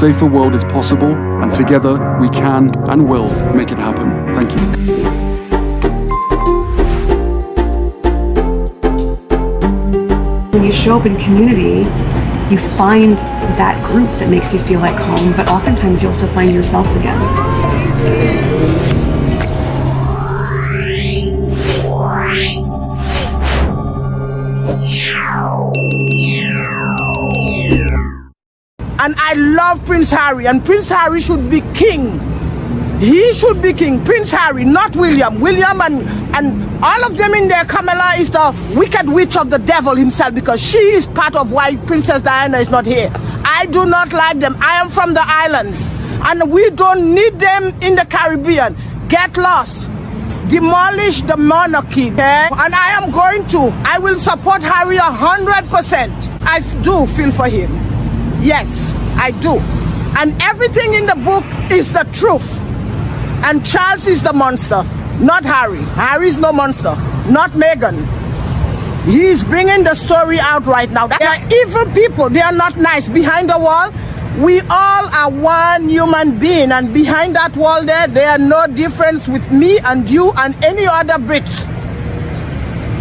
safer world is possible, and together we can and will make it happen. Thank you. When you show up in community, you find that group that makes you feel like home, but oftentimes you also find yourself again. And I love Prince Harry, and Prince Harry should be king. He should be king. Prince Harry, not William. William and all of them in there, Camilla is the wicked witch of the devil himself, because she is part of why Princess Diana is not here. I do not like them. I am from the islands, and we don't need them in the Caribbean. Get lost. Demolish the monarchy, okay? And I am going to. I will support Harry 100%. I do feel for him. Yes, I do. And everything in the book is the truth. And Charles is the monster, not Harry. Harry is no monster, not Meghan. He's bringing the story out right now. They are evil people. They are not nice. Behind the wall, we all are one human being. And behind that wall there are no difference with me and you and any other Brits.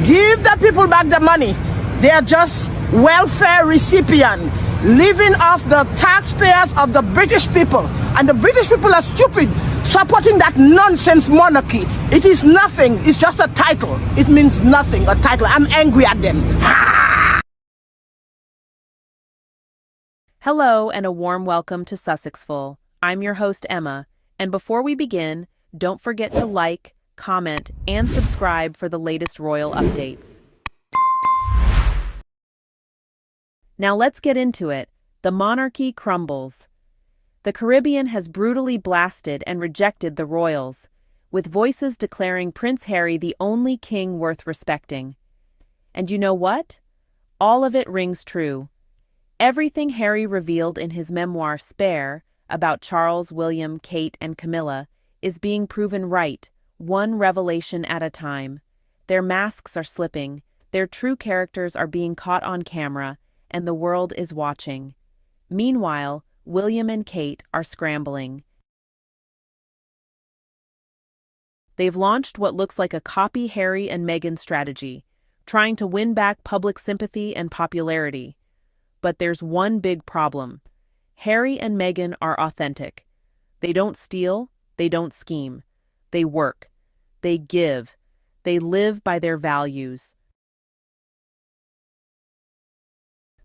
Give the people back the money. They are just welfare recipients, living off the taxpayers of the British people. And the British people are stupid, supporting that nonsense monarchy. It is nothing. It's just a title. It means nothing, a title. I'm angry at them. Hello and a warm welcome to Sussexful. I'm your host, Emma. And before we begin, don't forget to like, comment, and subscribe for the latest royal updates. Now let's get into it. The monarchy crumbles. The Caribbean has brutally blasted and rejected the royals, with voices declaring Prince Harry the only king worth respecting. And you know what? All of it rings true. Everything Harry revealed in his memoir Spare about Charles, William, Kate, and Camilla is being proven right, one revelation at a time. Their masks are slipping, their true characters are being caught on camera, and the world is watching. Meanwhile, William and Kate are scrambling. They've launched what looks like a copy Harry and Meghan strategy, trying to win back public sympathy and popularity. But there's one big problem. Harry and Meghan are authentic. They don't steal, they don't scheme. They work. They give. They live by their values.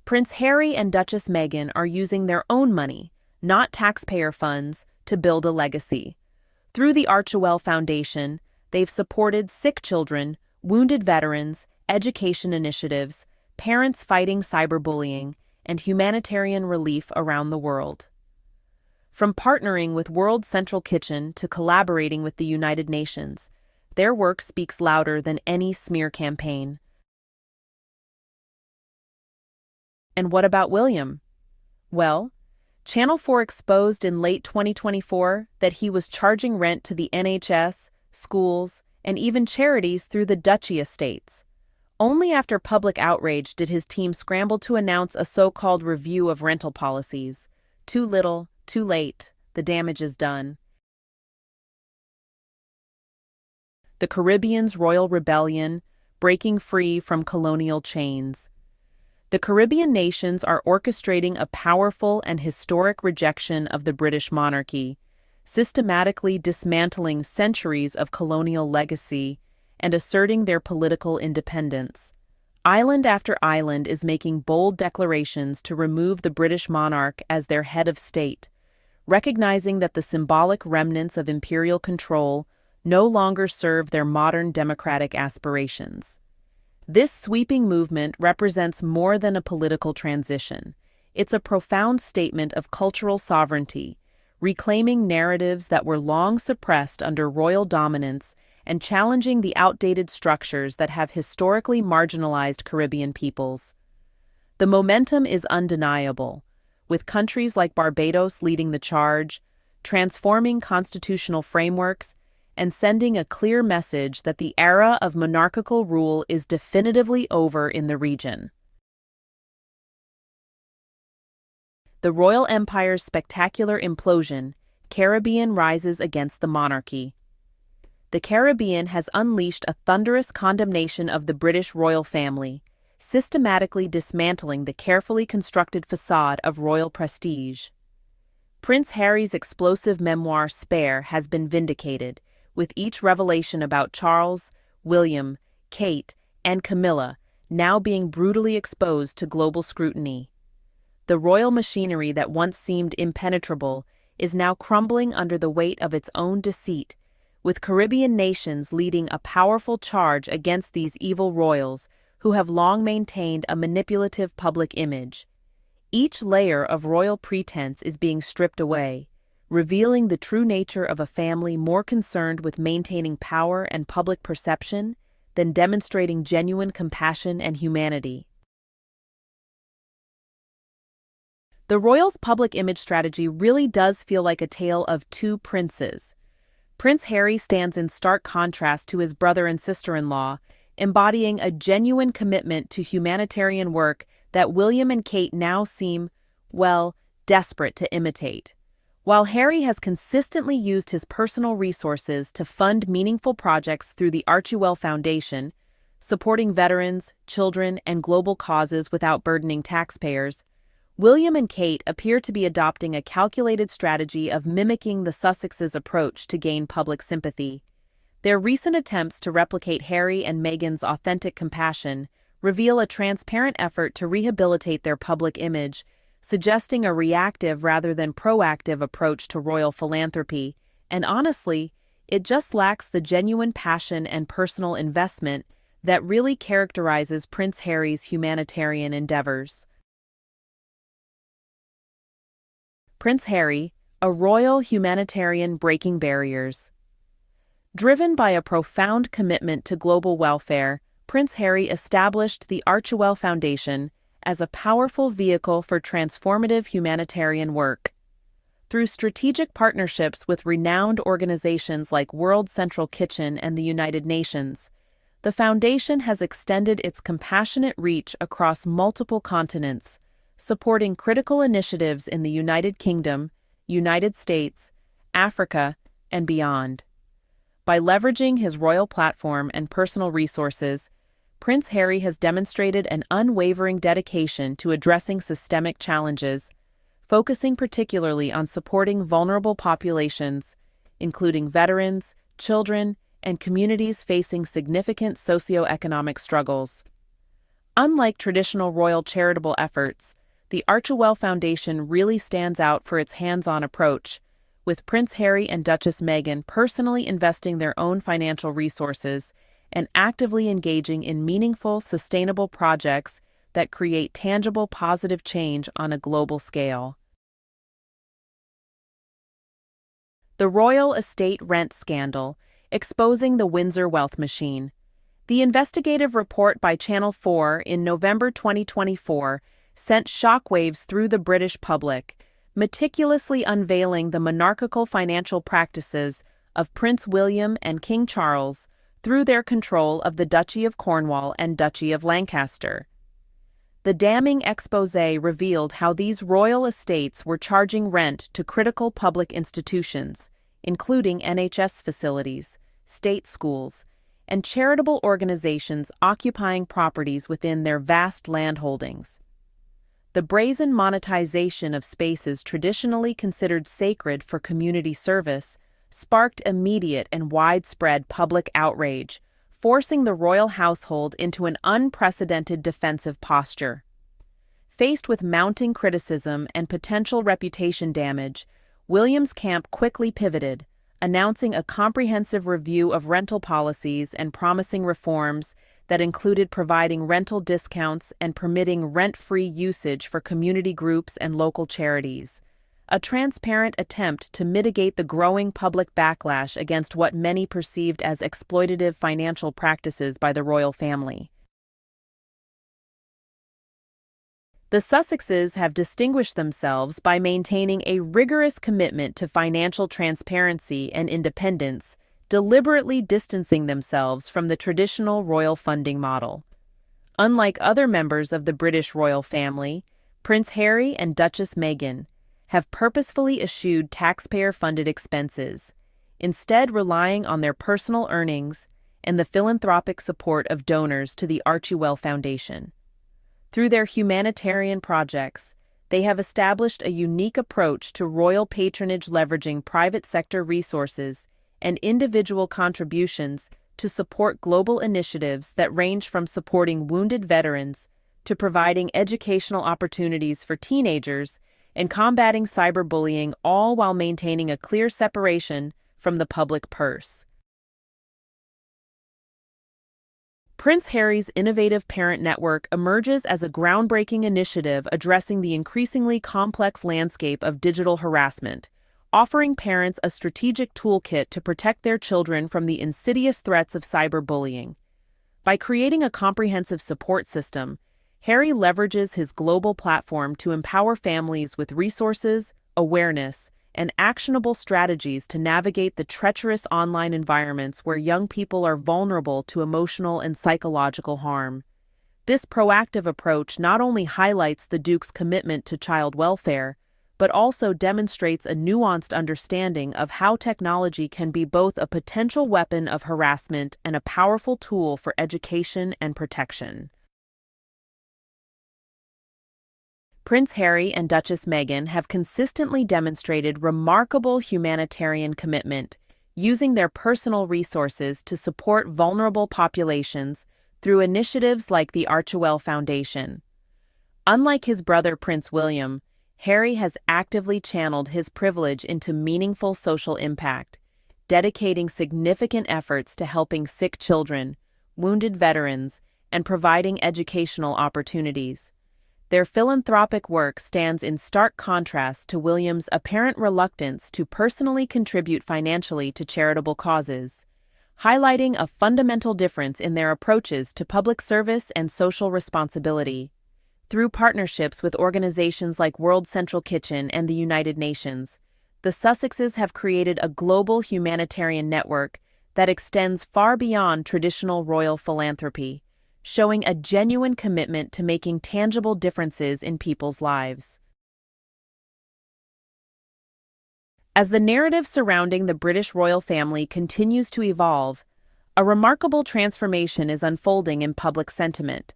Prince Harry and Duchess Meghan are using their own money, not taxpayer funds, to build a legacy. Through the Archewell Foundation, they've supported sick children, wounded veterans, education initiatives, parents fighting cyberbullying, and humanitarian relief around the world. From partnering with World Central Kitchen to collaborating with the United Nations, their work speaks louder than any smear campaign. And what about William? Well, Channel 4 exposed in late 2024 that he was charging rent to the NHS, schools, and even charities through the duchy estates. Only after public outrage did his team scramble to announce a so-called review of rental policies. Too little, too late, the damage is done. The Caribbean's royal rebellion, breaking free from colonial chains. The Caribbean nations are orchestrating a powerful and historic rejection of the British monarchy, systematically dismantling centuries of colonial legacy and asserting their political independence. Island after island is making bold declarations to remove the British monarch as their head of state, recognizing that the symbolic remnants of imperial control no longer serve their modern democratic aspirations. This sweeping movement represents more than a political transition. It's a profound statement of cultural sovereignty, reclaiming narratives that were long suppressed under royal dominance and challenging the outdated structures that have historically marginalized Caribbean peoples. The momentum is undeniable, with countries like Barbados leading the charge, transforming constitutional frameworks, and sending a clear message that the era of monarchical rule is definitively over in the region. The royal empire's spectacular implosion, Caribbean rises against the monarchy. The Caribbean has unleashed a thunderous condemnation of the British royal family, systematically dismantling the carefully constructed facade of royal prestige. Prince Harry's explosive memoir Spare has been vindicated, with each revelation about Charles, William, Kate, and Camilla now being brutally exposed to global scrutiny. The royal machinery that once seemed impenetrable is now crumbling under the weight of its own deceit, with Caribbean nations leading a powerful charge against these evil royals who have long maintained a manipulative public image. Each layer of royal pretense is being stripped away, revealing the true nature of a family more concerned with maintaining power and public perception than demonstrating genuine compassion and humanity. The royals' public image strategy really does feel like a tale of two princes. Prince Harry stands in stark contrast to his brother and sister-in-law, embodying a genuine commitment to humanitarian work that William and Kate now seem, well, desperate to imitate. While Harry has consistently used his personal resources to fund meaningful projects through the Archewell Foundation, supporting veterans, children, and global causes without burdening taxpayers, William and Kate appear to be adopting a calculated strategy of mimicking the Sussexes' approach to gain public sympathy. Their recent attempts to replicate Harry and Meghan's authentic compassion reveal a transparent effort to rehabilitate their public image, suggesting a reactive rather than proactive approach to royal philanthropy, and honestly, it just lacks the genuine passion and personal investment that really characterizes Prince Harry's humanitarian endeavors. Prince Harry, a royal humanitarian breaking barriers. Driven by a profound commitment to global welfare, Prince Harry established the Archewell Foundation as a powerful vehicle for transformative humanitarian work. Through strategic partnerships with renowned organizations like World Central Kitchen and the United Nations, the foundation has extended its compassionate reach across multiple continents, supporting critical initiatives in the United Kingdom, United States, Africa, and beyond. By leveraging his royal platform and personal resources, Prince Harry has demonstrated an unwavering dedication to addressing systemic challenges, focusing particularly on supporting vulnerable populations, including veterans, children, and communities facing significant socioeconomic struggles. Unlike traditional royal charitable efforts, the Archewell Foundation really stands out for its hands-on approach, with Prince Harry and Duchess Meghan personally investing their own financial resources and actively engaging in meaningful, sustainable projects that create tangible, positive change on a global scale. The Royal Estate Rent Scandal, exposing the Windsor wealth machine. The investigative report by Channel 4 in November 2024 sent shockwaves through the British public, meticulously unveiling the monarchical financial practices of Prince William and King Charles through their control of the Duchy of Cornwall and Duchy of Lancaster. The damning exposé revealed how these royal estates were charging rent to critical public institutions, including NHS facilities, state schools, and charitable organizations occupying properties within their vast landholdings. The brazen monetization of spaces traditionally considered sacred for community service sparked immediate and widespread public outrage, forcing the royal household into an unprecedented defensive posture. Faced with mounting criticism and potential reputation damage, William's camp quickly pivoted, announcing a comprehensive review of rental policies and promising reforms that included providing rental discounts and permitting rent-free usage for community groups and local charities, a transparent attempt to mitigate the growing public backlash against what many perceived as exploitative financial practices by the royal family. The Sussexes have distinguished themselves by maintaining a rigorous commitment to financial transparency and independence, deliberately distancing themselves from the traditional royal funding model. Unlike other members of the British royal family, Prince Harry and Duchess Meghan have purposefully eschewed taxpayer-funded expenses, instead relying on their personal earnings and the philanthropic support of donors to the Archewell Foundation. Through their humanitarian projects, they have established a unique approach to royal patronage, leveraging private sector resources and individual contributions to support global initiatives that range from supporting wounded veterans to providing educational opportunities for teenagers and combating cyberbullying, all while maintaining a clear separation from the public purse. Prince Harry's innovative parent network emerges as a groundbreaking initiative addressing the increasingly complex landscape of digital harassment, offering parents a strategic toolkit to protect their children from the insidious threats of cyberbullying. By creating a comprehensive support system, Harry leverages his global platform to empower families with resources, awareness, and actionable strategies to navigate the treacherous online environments where young people are vulnerable to emotional and psychological harm. This proactive approach not only highlights the Duke's commitment to child welfare, but also demonstrates a nuanced understanding of how technology can be both a potential weapon of harassment and a powerful tool for education and protection. Prince Harry and Duchess Meghan have consistently demonstrated remarkable humanitarian commitment, using their personal resources to support vulnerable populations through initiatives like the Archewell Foundation. Unlike his brother Prince William, Harry has actively channeled his privilege into meaningful social impact, dedicating significant efforts to helping sick children, wounded veterans, and providing educational opportunities. Their philanthropic work stands in stark contrast to William's apparent reluctance to personally contribute financially to charitable causes, highlighting a fundamental difference in their approaches to public service and social responsibility. Through partnerships with organizations like World Central Kitchen and the United Nations, the Sussexes have created a global humanitarian network that extends far beyond traditional royal philanthropy, showing a genuine commitment to making tangible differences in people's lives. As the narrative surrounding the British royal family continues to evolve, a remarkable transformation is unfolding in public sentiment.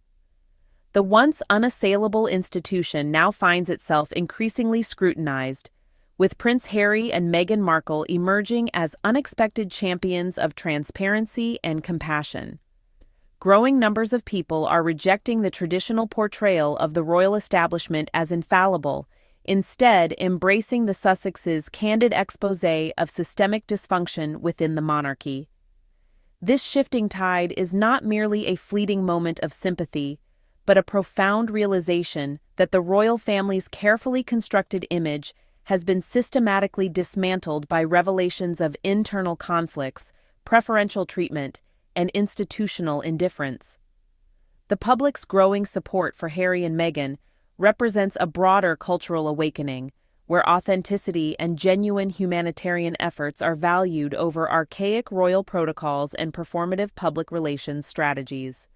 The once unassailable institution now finds itself increasingly scrutinized, with Prince Harry and Meghan Markle emerging as unexpected champions of transparency and compassion. Growing numbers of people are rejecting the traditional portrayal of the royal establishment as infallible, instead embracing the Sussexes' candid exposé of systemic dysfunction within the monarchy. This shifting tide is not merely a fleeting moment of sympathy, but a profound realization that the royal family's carefully constructed image has been systematically dismantled by revelations of internal conflicts, preferential treatment, and institutional indifference. The public's growing support for Harry and Meghan represents a broader cultural awakening, where authenticity and genuine humanitarian efforts are valued over archaic royal protocols and performative public relations strategies.